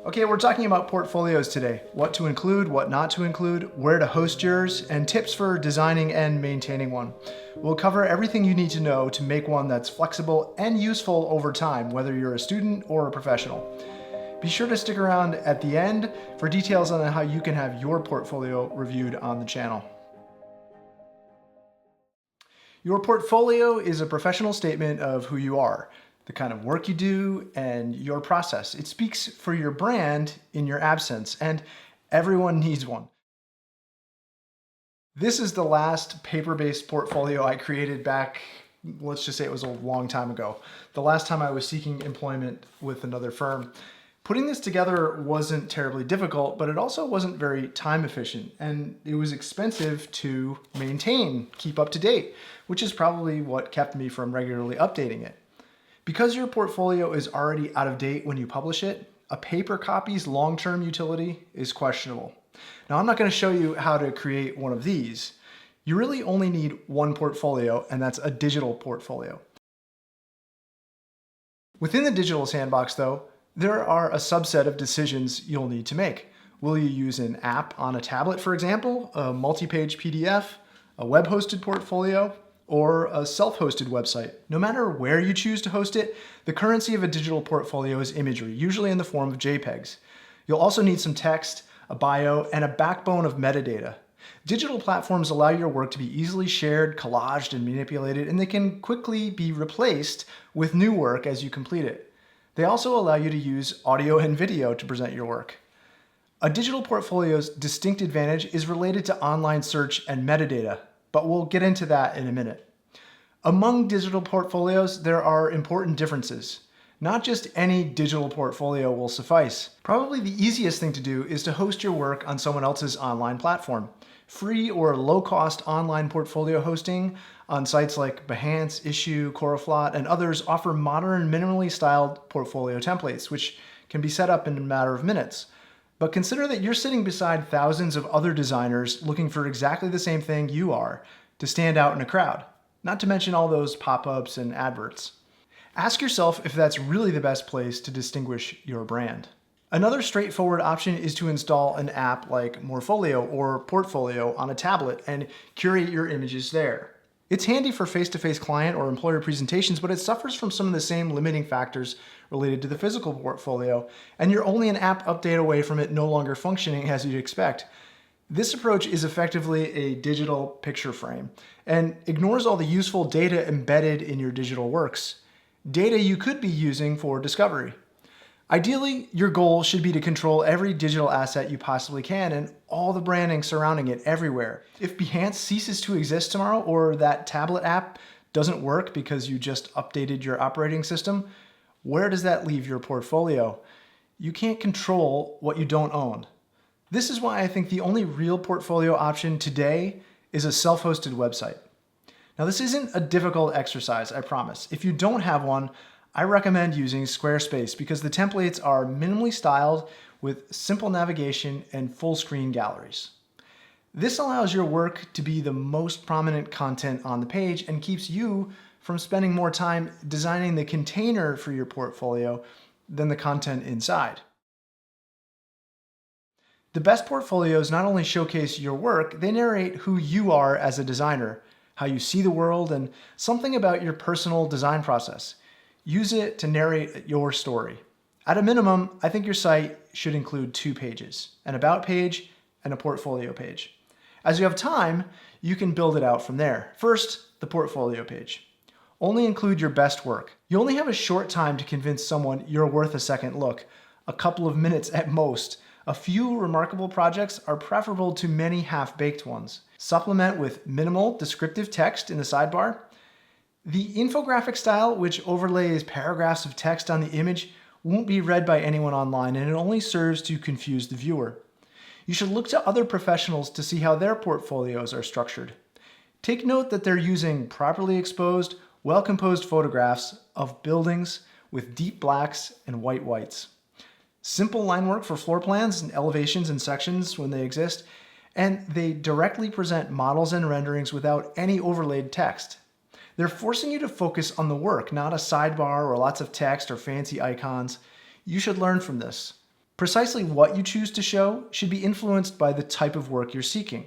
Okay, we're talking about portfolios today. What to include, what not to include, where to host yours, and tips for designing and maintaining one. We'll cover everything you need to know to make one that's flexible and useful over time, whether you're a student or a professional. Be sure to stick around at the end for details on how you can have your portfolio reviewed on the channel. Your portfolio is a professional statement of who you are, the kind of work you do, and your process. It speaks for your brand in your absence, and everyone needs one. This is the last paper-based portfolio I created back, let's just say it was a long time ago. The last time I was seeking employment with another firm. Putting this together wasn't terribly difficult, but it also wasn't very time efficient, and it was expensive to maintain, keep up to date, which is probably what kept me from regularly updating it. Because your portfolio is already out of date when you publish it, a paper copy's long-term utility is questionable. Now, I'm not going to show you how to create one of these. You really only need one portfolio, and that's a digital portfolio. Within the digital sandbox, though, there are a subset of decisions you'll need to make. Will you use an app on a tablet, for example, a multi-page PDF, a web-hosted portfolio, or a self-hosted website? No matter where you choose to host it, the currency of a digital portfolio is imagery, usually in the form of JPEGs. You'll also need some text, a bio, and a backbone of metadata. Digital platforms allow your work to be easily shared, collaged, and manipulated, and they can quickly be replaced with new work as you complete it. They also allow you to use audio and video to present your work. A digital portfolio's distinct advantage is related to online search and metadata, but we'll get into that in a minute. Among digital portfolios, there are important differences. Not just any digital portfolio will suffice. Probably the easiest thing to do is to host your work on someone else's online platform. Free or low-cost online portfolio hosting on sites like Behance, Issu, Coroflot, and others offer modern, minimally styled portfolio templates, which can be set up in a matter of minutes. But consider that you're sitting beside thousands of other designers looking for exactly the same thing you are to stand out in a crowd, not to mention all those pop-ups and adverts. Ask yourself if that's really the best place to distinguish your brand. Another straightforward option is to install an app like Morpholio or Portfolio on a tablet and curate your images there. It's handy for face-to-face client or employer presentations, but it suffers from some of the same limiting factors related to the physical portfolio, and you're only an app update away from it no longer functioning as you'd expect. This approach is effectively a digital picture frame and ignores all the useful data embedded in your digital works, data you could be using for discovery. Ideally, your goal should be to control every digital asset you possibly can and all the branding surrounding it everywhere. If Behance ceases to exist tomorrow, or that tablet app doesn't work because you just updated your operating system, where does that leave your portfolio? You can't control what you don't own. This is why I think the only real portfolio option today is a self-hosted website. Now, this isn't a difficult exercise, I promise. If you don't have one, I recommend using Squarespace because the templates are minimally styled with simple navigation and full screen galleries. This allows your work to be the most prominent content on the page and keeps you from spending more time designing the container for your portfolio than the content inside. The best portfolios not only showcase your work, they narrate who you are as a designer, how you see the world, and something about your personal design process. Use it to narrate your story. At a minimum, I think your site should include 2 pages, an about page and a portfolio page. As you have time, you can build it out from there. First, the portfolio page. Only include your best work. You only have a short time to convince someone you're worth a second look, a couple of minutes at most. A few remarkable projects are preferable to many half-baked ones. Supplement with minimal descriptive text in the sidebar. The infographic style, which overlays paragraphs of text on the image, won't be read by anyone online, and it only serves to confuse the viewer. You should look to other professionals to see how their portfolios are structured. Take note that they're using properly exposed, well-composed photographs of buildings with deep blacks and white whites. Simple line work for floor plans and elevations and sections when they exist, and they directly present models and renderings without any overlaid text. They're forcing you to focus on the work, not a sidebar or lots of text or fancy icons. You should learn from this. Precisely what you choose to show should be influenced by the type of work you're seeking.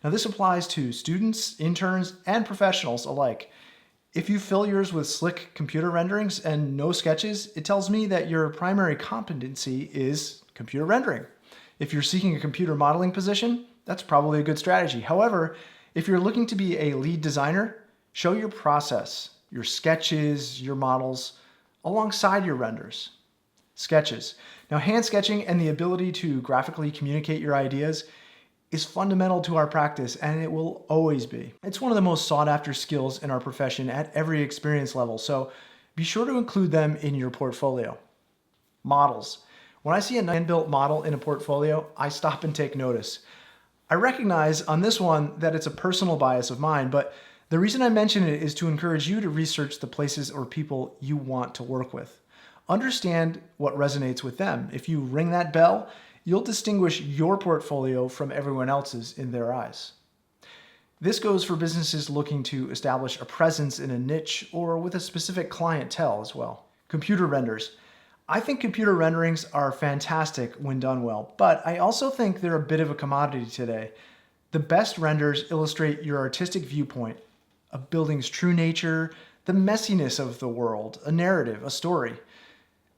Now, this applies to students, interns, and professionals alike. If you fill yours with slick computer renderings and no sketches, it tells me that your primary competency is computer rendering. If you're seeking a computer modeling position, that's probably a good strategy. However, if you're looking to be a lead designer, show your process, your sketches, your models, alongside your renders. Sketches. Now, hand sketching and the ability to graphically communicate your ideas is fundamental to our practice, and it will always be. It's one of the most sought after skills in our profession at every experience level, so be sure to include them in your portfolio. Models. When I see a hand-built model in a portfolio, I stop and take notice. I recognize on this one that it's a personal bias of mine, but the reason I mention it is to encourage you to research the places or people you want to work with. Understand what resonates with them. If you ring that bell, you'll distinguish your portfolio from everyone else's in their eyes. This goes for businesses looking to establish a presence in a niche or with a specific clientele as well. Computer renders. I think computer renderings are fantastic when done well, but I also think they're a bit of a commodity today. The best renders illustrate your artistic viewpoint, a building's true nature, the messiness of the world, a narrative, a story.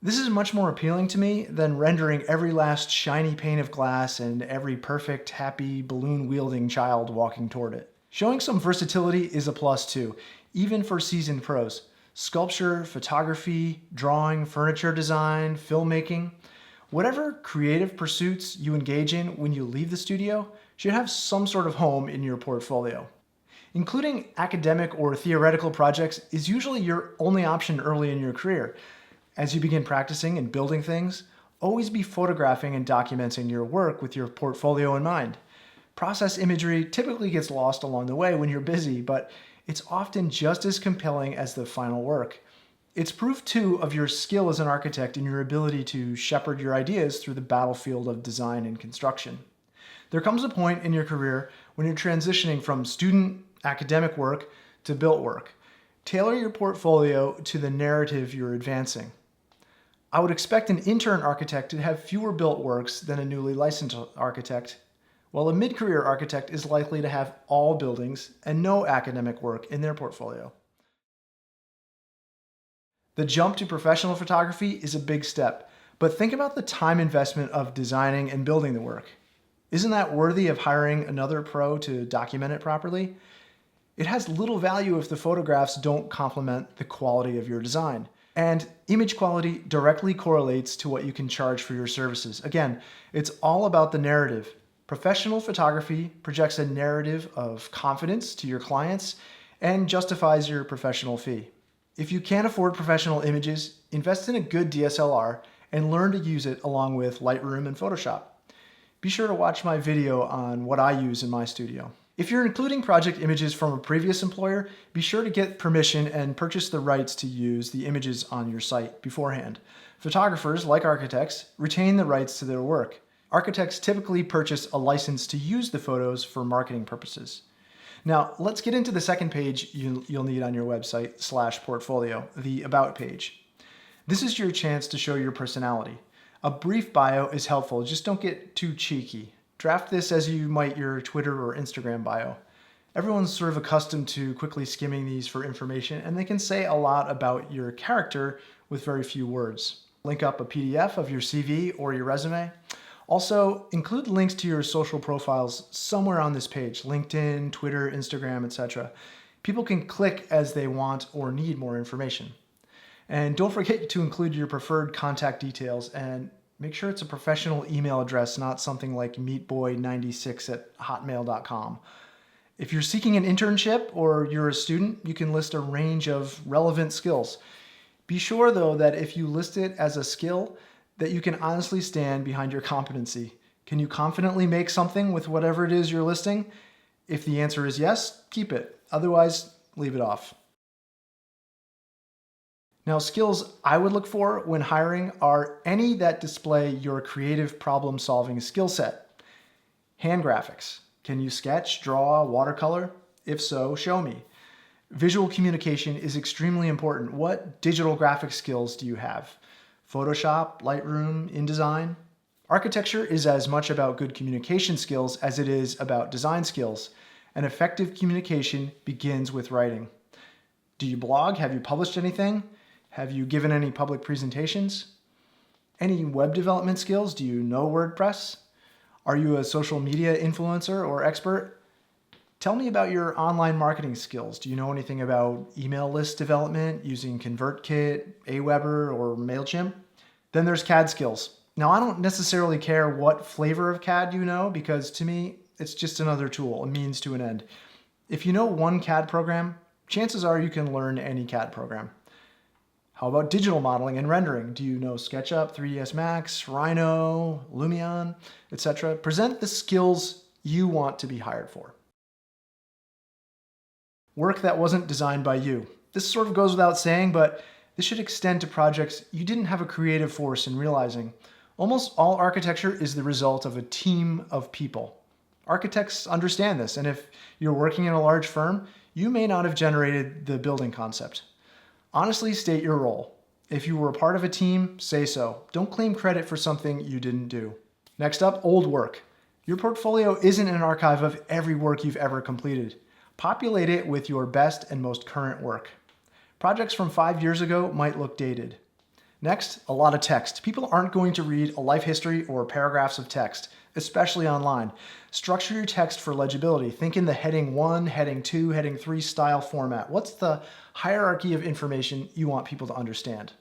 This is much more appealing to me than rendering every last shiny pane of glass and every perfect, happy, balloon-wielding child walking toward it. Showing some versatility is a plus too, even for seasoned pros. Sculpture, photography, drawing, furniture design, filmmaking, whatever creative pursuits you engage in when you leave the studio should have some sort of home in your portfolio. Including academic or theoretical projects is usually your only option early in your career. As you begin practicing and building things, always be photographing and documenting your work with your portfolio in mind. Process imagery typically gets lost along the way when you're busy, but it's often just as compelling as the final work. It's proof, too, of your skill as an architect and your ability to shepherd your ideas through the battlefield of design and construction. There comes a point in your career when you're transitioning from student academic work to built work. Tailor your portfolio to the narrative you're advancing. I would expect an intern architect to have fewer built works than a newly licensed architect, while a mid-career architect is likely to have all buildings and no academic work in their portfolio. The jump to professional photography is a big step, but think about the time investment of designing and building the work. Isn't that worthy of hiring another pro to document it properly? It has little value if the photographs don't complement the quality of your design. And image quality directly correlates to what you can charge for your services. Again, it's all about the narrative. Professional photography projects a narrative of confidence to your clients and justifies your professional fee. If you can't afford professional images, invest in a good DSLR and learn to use it along with Lightroom and Photoshop. Be sure to watch my video on what I use in my studio. If you're including project images from a previous employer, be sure to get permission and purchase the rights to use the images on your site beforehand. Photographers, like architects, retain the rights to their work. Architects typically purchase a license to use the photos for marketing purposes. Now, let's get into the second page you'll need on your website /portfolio, the About page. This is your chance to show your personality. A brief bio is helpful, just don't get too cheeky. Draft this as you might your Twitter or Instagram bio. Everyone's sort of accustomed to quickly skimming these for information, and they can say a lot about your character with very few words. Link up a PDF of your CV or your resume. Also, include links to your social profiles somewhere on this page, LinkedIn, Twitter, Instagram, etc. People can click as they want or need more information. And don't forget to include your preferred contact details and make sure it's a professional email address, not something like meatboy96@hotmail.com. If you're seeking an internship or you're a student, you can list a range of relevant skills. Be sure, though, that if you list it as a skill, that you can honestly stand behind your competency. Can you confidently make something with whatever it is you're listing? If the answer is yes, keep it. Otherwise, leave it off. Now, skills I would look for when hiring are any that display your creative problem-solving skill set. Hand graphics. Can you sketch, draw, watercolor? If so, show me. Visual communication is extremely important. What digital graphic skills do you have? Photoshop, Lightroom, InDesign? Architecture is as much about good communication skills as it is about design skills, and effective communication begins with writing. Do you blog? Have you published anything? Have you given any public presentations? Any web development skills? Do you know WordPress? Are you a social media influencer or expert? Tell me about your online marketing skills. Do you know anything about email list development using ConvertKit, Aweber, or MailChimp? Then there's CAD skills. Now, I don't necessarily care what flavor of CAD you know, because to me, it's just another tool, a means to an end. If you know one CAD program, chances are you can learn any CAD program. How about digital modeling and rendering? Do you know SketchUp, 3ds Max, Rhino, Lumion, etc.? Present the skills you want to be hired for. Work that wasn't designed by you. This sort of goes without saying, but this should extend to projects you didn't have a creative force in realizing. Almost all architecture is the result of a team of people. Architects understand this, and if you're working in a large firm, you may not have generated the building concept. Honestly, state your role. If you were a part of a team, say so. Don't claim credit for something you didn't do. Next up, old work. Your portfolio isn't an archive of every work you've ever completed. Populate it with your best and most current work. Projects from 5 years ago might look dated. Next, a lot of text. People aren't going to read a life history or paragraphs of text, especially online. Structure your text for legibility. Think in the heading 1, heading 2, heading 3 style format. What's the hierarchy of information you want people to understand?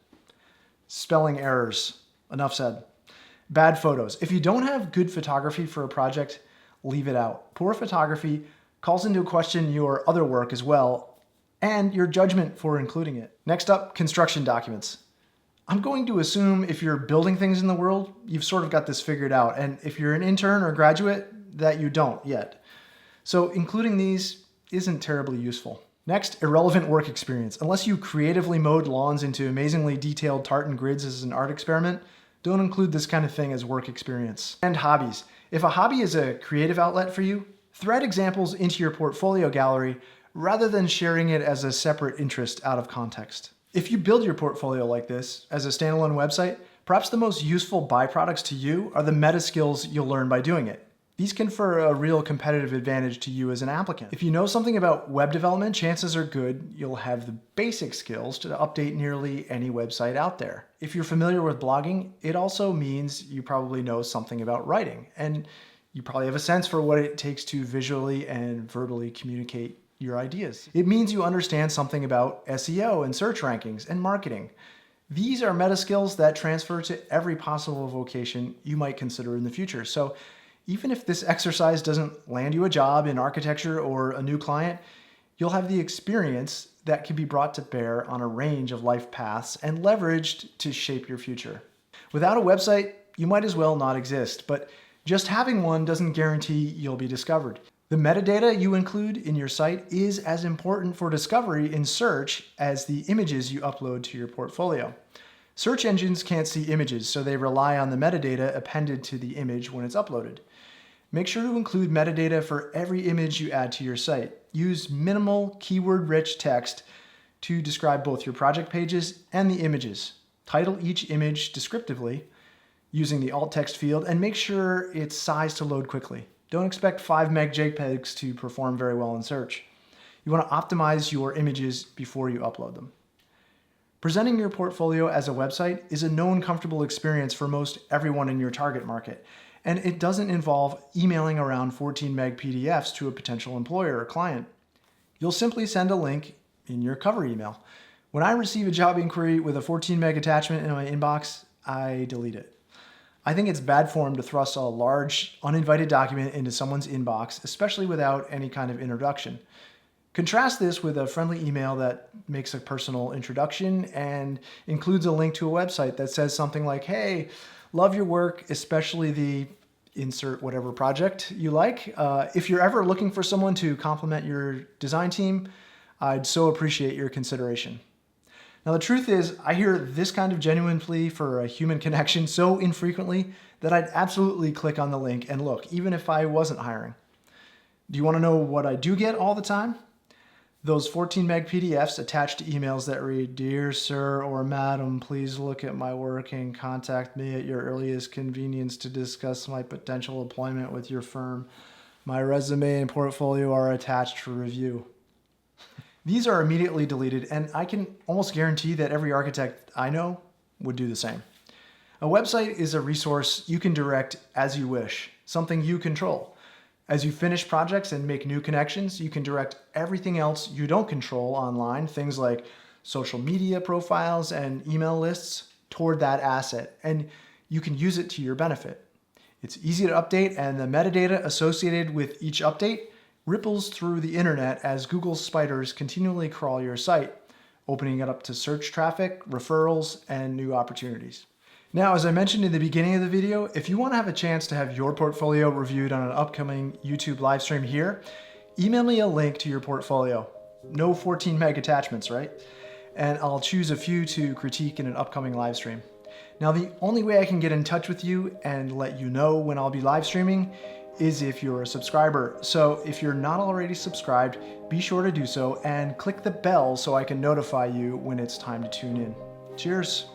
Spelling errors. Enough said. Bad photos. If you don't have good photography for a project, leave it out. Poor photography calls into question your other work as well, and your judgment for including it. Next up, construction documents. I'm going to assume if you're building things in the world, you've sort of got this figured out, and if you're an intern or graduate, that you don't yet. So including these isn't terribly useful. Next, irrelevant work experience. Unless you creatively mowed lawns into amazingly detailed tartan grids as an art experiment, don't include this kind of thing as work experience. And hobbies. If a hobby is a creative outlet for you, thread examples into your portfolio gallery rather than sharing it as a separate interest out of context. If you build your portfolio like this as a standalone website, perhaps the most useful byproducts to you are the meta skills you'll learn by doing it. These confer a real competitive advantage to you as an applicant. If you know something about web development, chances are good you'll have the basic skills to update nearly any website out there. If you're familiar with blogging, it also means you probably know something about writing, and you probably have a sense for what it takes to visually and verbally communicate your ideas. It means you understand something about SEO and search rankings and marketing. These are meta skills that transfer to every possible vocation you might consider in the future. So even if this exercise doesn't land you a job in architecture or a new client, you'll have the experience that can be brought to bear on a range of life paths and leveraged to shape your future. Without a website, you might as well not exist, but just having one doesn't guarantee you'll be discovered. The metadata you include in your site is as important for discovery in search as the images you upload to your portfolio. Search engines can't see images, so they rely on the metadata appended to the image when it's uploaded. Make sure to include metadata for every image you add to your site. Use minimal, keyword-rich text to describe both your project pages and the images. Title each image descriptively using the alt text field, and make sure it's sized to load quickly. Don't expect 5 meg JPEGs to perform very well in search. You want to optimize your images before you upload them. Presenting your portfolio as a website is a known comfortable experience for most everyone in your target market, and it doesn't involve emailing around 14 meg PDFs to a potential employer or client. You'll simply send a link in your cover email. When I receive a job inquiry with a 14 meg attachment in my inbox, I delete it. I think it's bad form to thrust a large, uninvited document into someone's inbox, especially without any kind of introduction. Contrast this with a friendly email that makes a personal introduction and includes a link to a website that says something like, "Hey, love your work, especially the insert whatever project you like. If you're ever looking for someone to complement your design team, I'd so appreciate your consideration." Now, the truth is, I hear this kind of genuine plea for a human connection so infrequently that I'd absolutely click on the link and look, even if I wasn't hiring. Do you want to know what I do get all the time? Those 14 meg PDFs attached to emails that read, "Dear sir or madam, please look at my work and contact me at your earliest convenience to discuss my potential employment with your firm. My resume and portfolio are attached for review." These are immediately deleted, and I can almost guarantee that every architect I know would do the same. A website is a resource you can direct as you wish, something you control. As you finish projects and make new connections, you can direct everything else you don't control online, things like social media profiles and email lists, toward that asset, and you can use it to your benefit. It's easy to update, and the metadata associated with each update ripples through the internet as Google's spiders continually crawl your site, opening it up to search traffic, referrals, and new opportunities. Now, as I mentioned in the beginning of the video, if you want to have a chance to have your portfolio reviewed on an upcoming YouTube live stream here, email me a link to your portfolio. No 14 meg attachments, right? And I'll choose a few to critique in an upcoming live stream. Now, the only way I can get in touch with you and let you know when I'll be live streaming is if you're a subscriber. So if you're not already subscribed, be sure to do so and click the bell so I can notify you when it's time to tune in. Cheers.